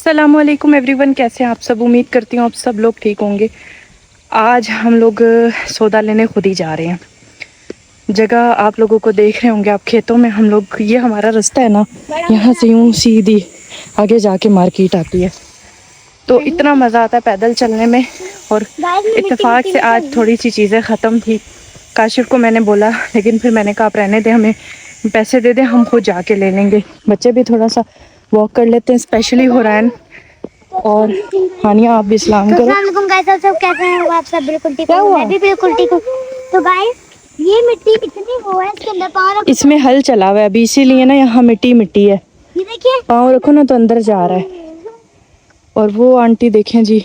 अस्सलामुअलैकुम एवरीवन, कैसे हैं आप सब। उम्मीद करती हूँ आप सब लोग ठीक होंगे। आज हम लोग सौदा लेने खुद ही जा रहे हैं। जगह आप लोगों को देख रहे होंगे आप खेतों में। हम लोग, ये हमारा रास्ता है ना, यहाँ से यूँ सीधी आगे जाके मार्केट आती है। तो इतना मज़ा आता है पैदल चलने में। और इत्तेफाक से आज थोड़ी सी चीज़ें ख़त्म थी। काशिफ को मैंने बोला, लेकिन फिर मैंने कहा आप रहने दें, हमें पैसे दे दें, हम खुद जाके ले लेंगे। बच्चे भी थोड़ा सा वॉक कर लेते हैं, स्पेशली हुरैन और हानिया। आप भी सलाम करो। गाइस, सब कैसे हैं आप सब? बिल्कुल ठीक हूं, मैं भी बिल्कुल ठीक हूं। तो गाइस, ये मिट्टी इतनी वो है, इसके अंदर पाँव रखो। इसमें हल चला हुआ है अभी, इसीलिए ना यहाँ मिट्टी मिट्टी है। ये देखिए, पाँव रखो ना तो अंदर जा रहा है। और वो आंटी देखें जी,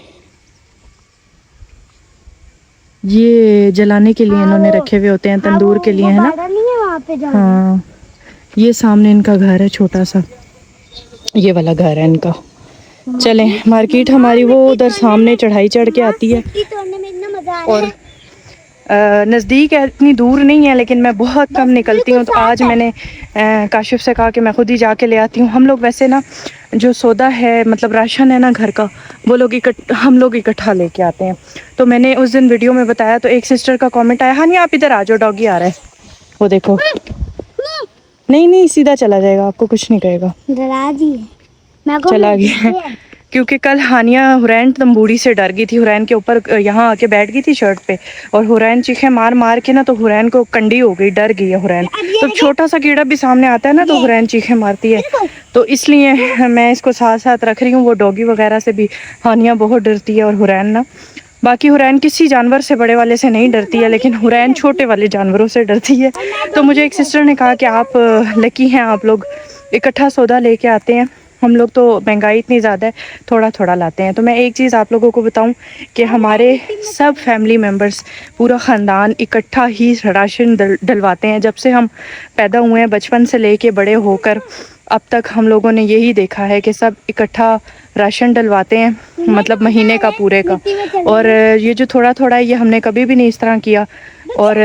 ये जलाने के लिए इन्होंने रखे हुए होते हैं, तंदूर के लिए, है ना। नहीं है वहाँ पे जाना। हाँ, ये सामने इनका घर है छोटा सा, ये वाला घर है इनका। चलें, मार्केट हमारी वो उधर सामने चढ़ाई चढ़ के आती है और नज़दीक है, इतनी दूर नहीं है, लेकिन मैं बहुत कम निकलती हूँ। तो आज मैंने काशिफ से कहा कि मैं खुद ही जाके ले आती हूँ। हम लोग वैसे ना जो सौदा है, मतलब राशन है ना घर का, वो लोग हम लोग इकट्ठा लेके आते हैं। तो मैंने उस दिन वीडियो में बताया, तो एक सिस्टर का कमेंट आया, हाँ नहीं आप इधर आ जाओ, डॉगी आ रहा है, वो देखो। नहीं नहीं, सीधा चला जाएगा, आपको कुछ नहीं कहेगा। चला गया क्योंकि कल हानिया हुरैन तंबूड़ी से डर गई थी। हुरैन के ऊपर यहाँ आके बैठ गई थी शर्ट पे, और हुरैन चीखे मार मार के ना, तो हुरैन को कंडी हो गई, डर गई है हुरैन। तो छोटा सा कीड़ा भी सामने आता है ना, तो हुरैन चीखे मारती है। तो इसलिए मैं इसको साथ साथ रख रही हूँ। वो डॉगी वगैरह से भी हानिया बहुत डरती है, और हुरैन ना, बाकी हुरैन किसी जानवर से, बड़े वाले से नहीं डरती है, लेकिन हुरैन छोटे वाले जानवरों से डरती है। तो मुझे एक सिस्टर ने कहा कि आप लकी हैं, आप लोग इकट्ठा सौदा लेके आते हैं। हम लोग तो महंगाई इतनी ज़्यादा है, थोड़ा थोड़ा लाते हैं। तो मैं एक चीज़ आप लोगों को बताऊं कि हमारे सब फैमिली मेम्बर्स, पूरा ख़ानदान इकट्ठा ही राशन डलवाते हैं। जब से हम पैदा हुए हैं, बचपन से लेके बड़े होकर अब तक, हम लोगों ने यही देखा है कि सब इकट्ठा राशन डलवाते हैं, मतलब महीने का, पूरे का। और ये जो थोड़ा थोड़ा है, ये हमने कभी भी नहीं इस तरह किया। और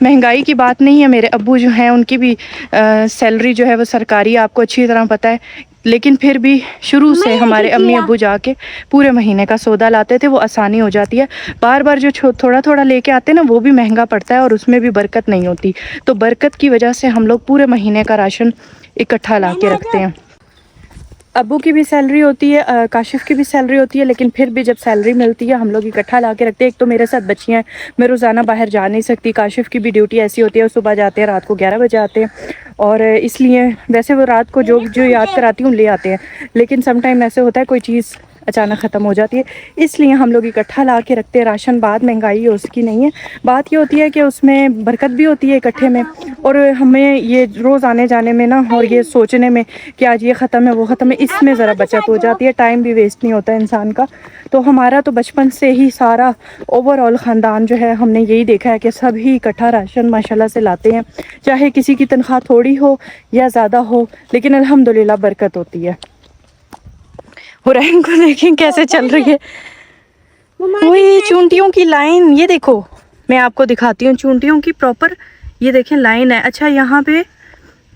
महंगाई की बात नहीं है, मेरे अब्बू जो हैं उनकी भी सैलरी जो है वो सरकारी, आपको अच्छी तरह पता है। लेकिन फिर भी शुरू से हमारे अम्मी अब्बू जाके पूरे महीने का सौदा लाते थे, वो आसानी हो जाती है। बार बार जो थोड़ा थोड़ा लेके आते हैं ना, वो भी महंगा पड़ता है और उसमें भी बरकत नहीं होती। तो बरकत की वजह से हम लोग पूरे महीने का राशन इकट्ठा ला के रखते हैं। अब्बू की भी सैलरी होती है, काशिफ की भी सैलरी होती है, लेकिन फिर भी जब सैलरी मिलती है हम लोग इकट्ठा ला के रखते हैं। एक तो मेरे साथ बच्चियाँ हैं, मैं रोज़ाना बाहर जा नहीं सकती। काशिफ की भी ड्यूटी ऐसी होती है, वो सुबह जाते हैं, रात को 11 बजे आते हैं। और इसलिए वैसे वो रात को जो याद कराती हूँ ले आते हैं, लेकिन समटाइम ऐसे होता है कोई चीज़ अचानक ख़त्म हो जाती है, इसलिए हम लोग इकट्ठा ला के रखते हैं राशन। बाद महंगाई है उसकी नहीं है, बात ये होती है कि उसमें बरकत भी होती है इकट्ठे में। और हमें ये रोज़ आने जाने में ना, और ये सोचने में कि आज ये ख़त्म है वो ख़त्म है, इसमें ज़रा बचत हो जाती है, टाइम भी वेस्ट नहीं होता इंसान का। तो हमारा तो बचपन से ही सारा ओवरऑल ख़ानदान जो है, हमने यही देखा है कि सभी इकट्ठा राशन माशाल्लाह से लाते हैं, चाहे किसी की तनख्वाह थोड़ी हो या ज़्यादा हो, लेकिन अल्हम्दुलिल्लाह बरकत होती है। हुरैन को देखें कैसे चल रही है, वही चूंटियों की लाइन। ये देखो, मैं आपको दिखाती हूँ चूंटियों की प्रॉपर, ये देखें लाइन है। अच्छा, यहाँ पे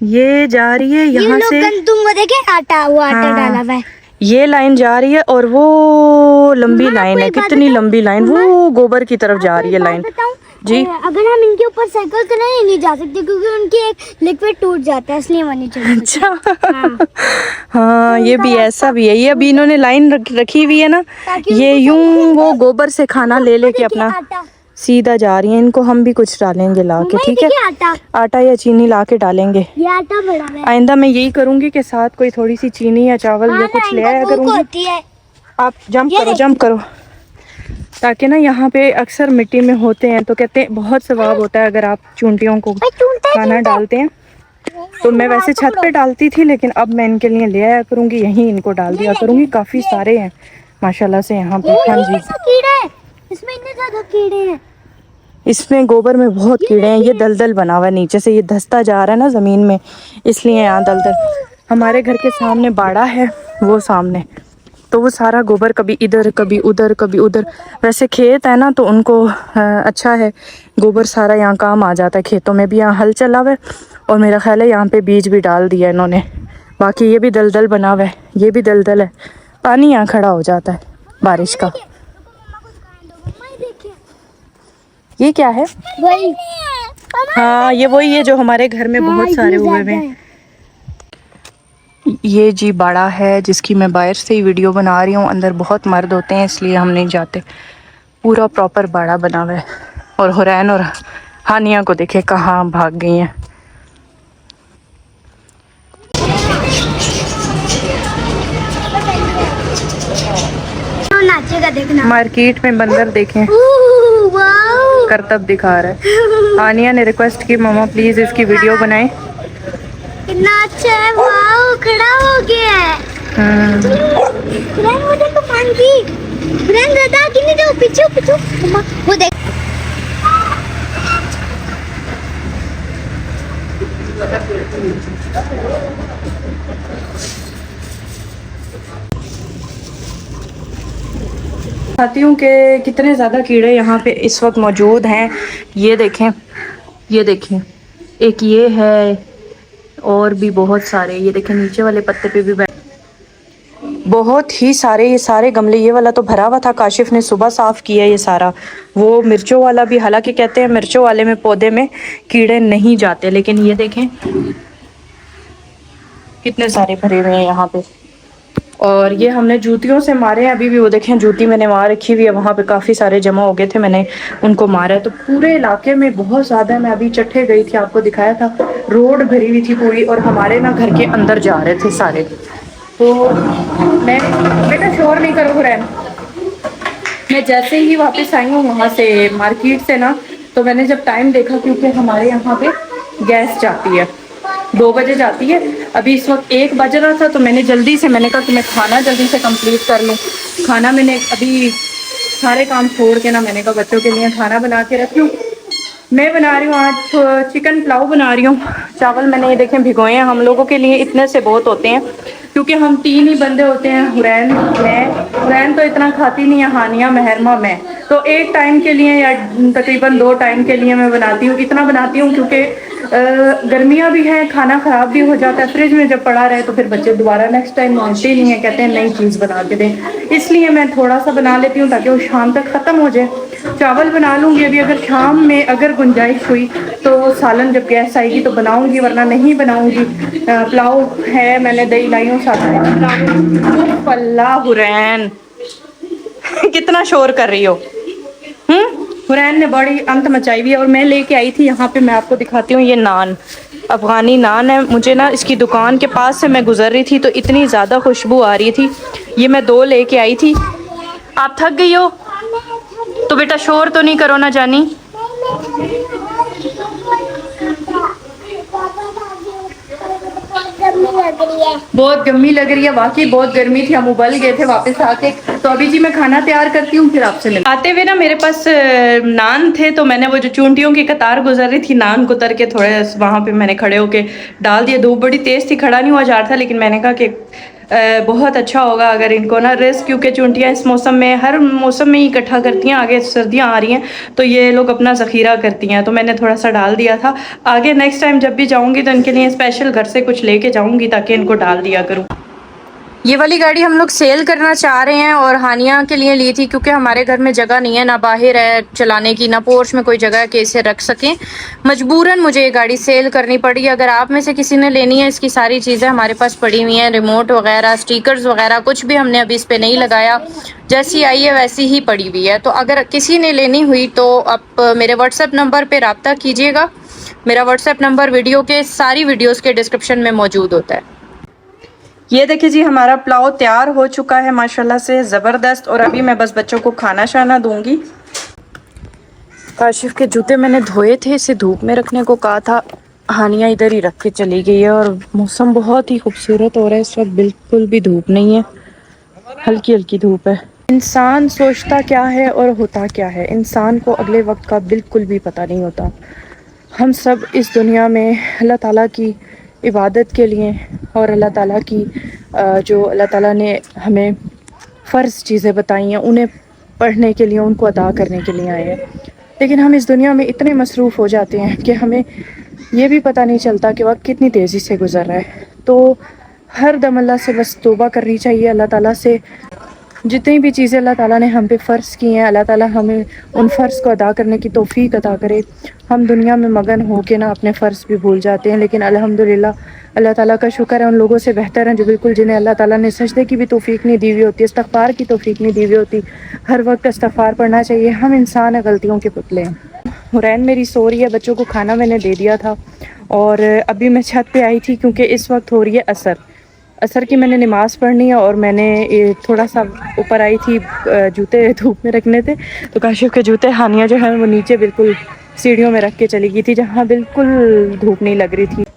ये जा रही है, यहाँ से तुम वो देखे आटा, वो आटा डाला हुआ है, ये लाइन जा रही है, और वो लंबी लाइन है, कितनी लंबी लाइन, वो गोबर की तरफ जा रही है लाइन जी। अगर हम इनके ऊपर साइकिल चलाएं नहीं जा सकते, क्योंकि उनकी एक लिक्विड टूट जाता है, इसलिए वहीं चलते। अच्छा, हाँ ये भी ऐसा भी है। ये अभी इन्होंने लाइन रखी हुई है ना, ये यूं वो गोबर से खाना ले लेके अपना सीधा जा रही है। इनको हम भी कुछ डालेंगे ला के, ठीक है, आटा या चीनी ला के डालेंगे। ये आटा बड़ा है। आइंदा मैं यही करूँगी कि साथ कोई थोड़ी सी चीनी या चावल या कुछ ले आया करूँगी। आप जंप करो ताकि ना, यहाँ पे अक्सर मिट्टी में होते हैं, तो कहते हैं बहुत सवाब होता है अगर आप चूंटियों को खाना डालते हैं। तो मैं वैसे छत पे डालती थी, लेकिन अब मैं इनके लिए ले आया करूँगी, यहीं इनको डाल दिया करूँगी। काफ़ी सारे हैं माशाल्लाह से यहाँ पे। हाँ जी, इसमें इतने ज़्यादा कीड़े हैं, इसमें गोबर में बहुत कीड़े हैं। ये दलदल बना हुआ है नीचे से, ये धंसता जा रहा है ना ज़मीन में, इसलिए यहाँ दलदल। हमारे घर के सामने बाड़ा है, वो सामने, तो वो सारा गोबर कभी इधर कभी उधर कभी उधर। वैसे खेत है ना, तो उनको अच्छा है, गोबर सारा यहाँ काम आ जाता है खेतों में भी। यहाँ हल चला हुआ है, और मेरा ख्याल है यहाँ पे बीज भी डाल दिया इन्होंने। बाकी ये भी दलदल बना हुआ है, ये भी दलदल है, पानी यहाँ खड़ा हो जाता है बारिश का। ये क्या है? वही। हाँ ये वही है जो हमारे घर में बहुत सारे हुए हुए हैं। ये जी बड़ा है जिसकी मैं बाहर से ही वीडियो बना रही हूँ, अंदर बहुत मर्द होते हैं इसलिए हम नहीं जाते। पूरा प्रॉपर बाड़ा बना हुआ है। और हुरैन और हानिया को देखे कहाँ भाग गई हैं। नाचेगा देखना। मार्केट में बंदर देखें वाओ। करतब दिखा रहा है। हानिया ने रिक्वेस्ट की मम्मा प्लीज इसकी वीडियो बनाएं। कितना अच्छा है। वाओ खड़ा हो गया है। वो देखो पानी। दादा कितने दो पीछे पीछे मम्मा वो देख। चाहती हूँ कि कितने ज़्यादा कीड़े यहाँ पे इस वक्त मौजूद हैं। ये देखें, ये देखें, एक ये है और भी बहुत सारे। ये देखें नीचे वाले पत्ते पे भी बहुत ही सारे। ये सारे गमले, ये वाला तो भरा हुआ था, काशिफ ने सुबह साफ़ किया ये सारा। वो मिर्चों वाला भी, हालांकि कहते हैं मिर्चों वाले में पौधे में कीड़े नहीं जाते, लेकिन ये देखें कितने सारे भरे हुए हैं यहाँ पे। और ये हमने जूतियों से मारे हैं अभी भी। वो देखें जूती मैंने वहाँ रखी हुई है, वहाँ पे काफ़ी सारे जमा हो गए थे, मैंने उनको मारा है। तो पूरे इलाके में बहुत ज़्यादा। मैं अभी चट्ठे गई थी, आपको दिखाया था, रोड भरी हुई थी पूरी और हमारे ना घर के अंदर जा रहे थे सारे। तो मैं बेटा शोर नहीं करो हुरैन। मैं जैसे ही वापस आई हूँ वहाँ से मार्केट से ना, तो मैंने जब टाइम देखा, क्योंकि हमारे यहाँ पे गैस जाती है 2 बजे जाती है, अभी इस वक्त 1 बज रहा था, तो मैंने जल्दी से, मैंने कहा कि मैं खाना जल्दी से कंप्लीट कर लूँ। खाना मैंने अभी सारे काम छोड़ के ना, मैंने कहा बच्चों के लिए खाना बना के रख लूँ। मैं बना रही हूँ आज चिकन पुलाव बना रही हूँ। चावल मैंने ये देखें भिगोए हैं, हम लोगों के लिए इतने से बहुत होते हैं क्योंकि हम 3 ही बंदे होते हैं, हुरैन मैं। हुरैन तो इतना खाती नहीं है, हानिया महरमा मैं, तो 1 टाइम के लिए या तकरीबन 2 टाइम के लिए मैं बनाती हूँ। इतना बनाती हूँ क्योंकि गर्मियाँ भी हैं, खाना ख़राब भी हो जाता है, फ्रिज में जब पड़ा रहे तो फिर बच्चे दोबारा नेक्स्ट टाइम मांगते नहीं है, कहते हैं नई चीज़ बना के दें। इसलिए मैं थोड़ा सा बना लेती हूँ ताकि वो शाम तक ख़त्म हो जाए। चावल बना लूँगी अभी, अगर शाम में अगर गुंजाइश हुई तो सालन जब गैस आएगी तो बनाऊँगी, वरना नहीं बनाऊँगी। पुलाव है, मैंने दही लाई हूँ साथ में। अल्लाह हुरैन कितना शोर कर रही हो। हुरैन ने बड़ी अंत मचाई हुई है। और मैं लेके आई थी यहाँ पे, मैं आपको दिखाती हूँ, ये नान, अफ़गानी नान है। मुझे ना इसकी दुकान के पास से मैं गुजर रही थी तो इतनी ज़्यादा खुशबू आ रही थी, ये मैं 2 लेके आई थी। आप थक गई हो तो बेटा शोर तो नहीं करो ना जानी। बहुत गर्मी लग रही है, वाकई बहुत गर्मी थी, हम उबल गए थे वापस आके। तो अभी जी मैं खाना तैयार करती हूँ, फिर आपसे मिल। आते हुए ना मेरे पास नान थे, तो मैंने वो जो चूंटियों की कतार गुजर रही थी, नान कुतर के थोड़े वहाँ पे मैंने खड़े होके डाल दिए। धूप बड़ी तेज़ थी, खड़ा नहीं हुआ जा रहा था, लेकिन मैंने कहा कि बहुत अच्छा होगा अगर इनको ना रेस्ट, क्योंकि चूंटियाँ इस मौसम में, हर मौसम में ही इकट्ठा करती हैं, आगे सर्दियाँ आ रही हैं तो ये लोग अपना ज़ख़ीरा करती हैं, तो मैंने थोड़ा सा डाल दिया था। आगे नेक्स्ट टाइम जब भी जाऊँगी तो इनके लिए स्पेशल घर से कुछ लेके जाऊँगी ताकि इनको डाल दिया करूँ। ये वाली गाड़ी हम लोग सेल करना चाह रहे हैं और हानिया के लिए ली थी क्योंकि हमारे घर में जगह नहीं है, ना बाहर है चलाने की, ना पोर्च में कोई जगह है कि इसे रख सकें। मजबूरन मुझे ये गाड़ी सेल करनी पड़ी। अगर आप में से किसी ने लेनी है, इसकी सारी चीज़ें हमारे पास पड़ी हुई हैं, रिमोट वगैरह, स्टिकर्स वगैरह, कुछ भी हमने अभी इस पर नहीं लगाया, जैसी आई है वैसी ही पड़ी हुई है। तो अगर किसी ने लेनी हुई तो आप मेरे व्हाट्सएप नंबर पर रब्ता कीजिएगा। मेरा व्हाट्सएप नंबर वीडियो के सारी वीडियोज़ के डिस्क्रिप्शन में मौजूद होता है। ये देखिए जी हमारा पुलाव तैयार हो चुका है माशाल्लाह से ज़बरदस्त। और अभी मैं बस बच्चों को खाना शाना दूंगी। काशिफ के जूते मैंने धोए थे, इसे धूप में रखने को कहा था, हानिया इधर ही रख के चली गई है। और मौसम बहुत ही खूबसूरत हो रहा है इस वक्त, बिल्कुल भी धूप नहीं है, हल्की हल्की धूप है। इंसान सोचता क्या है और होता क्या है, इंसान को अगले वक्त का बिल्कुल भी पता नहीं होता। हम सब इस दुनिया में अल्लाह ताला की इबादत के लिए और अल्लाह ताला की जो अल्लाह ताला ने हमें फ़र्ज़ चीज़ें बताई हैं उन्हें पढ़ने के लिए, उनको अदा करने के लिए आए हैं। लेकिन हम इस दुनिया में इतने मसरूफ़ हो जाते हैं कि हमें ये भी पता नहीं चलता कि वक्त कितनी तेज़ी से गुज़र रहा है। तो हर दम अल्लाह से बस तौबा करनी चाहिए, अल्लाह ताला से जितनी भी चीज़ें अल्लाह ताला ने हम पे फ़र्ज़ की हैं, अल्लाह ताला हमें उन फ़र्ज़ को अदा करने की तौफ़ीक अता करे। हम दुनिया में मगन हो के ना अपने फ़र्ज़ भी भूल जाते हैं, लेकिन अल्हम्दुलिल्लाह अल्लाह ताला का शुक्र है उन लोगों से बेहतर हैं जो बिल्कुल जिन्हें अल्लाह ताला ने सजदे की भी तौफ़ीक नहीं दी हुई होती, इस्तिग़फ़ार की तौफ़ीक नहीं दी हुई होती। हर वक्त इस्तिग़फ़ार पढ़ना चाहिए। हम इंसान हैं, गलतियों के पुतले हैं। हुरैन मेरी सो रही है, बच्चों को खाना मैंने दे दिया था और अभी मैं छत पे आई थी क्योंकि इस वक्त हो रही है असर की मैंने नमाज़ पढ़नी है और मैंने थोड़ा सा ऊपर आई थी, जूते धूप में रखने थे तो काशिफ के जूते हानिया जो है वो नीचे बिल्कुल सीढ़ियों में रख के चली गई थी जहाँ बिल्कुल धूप नहीं लग रही थी।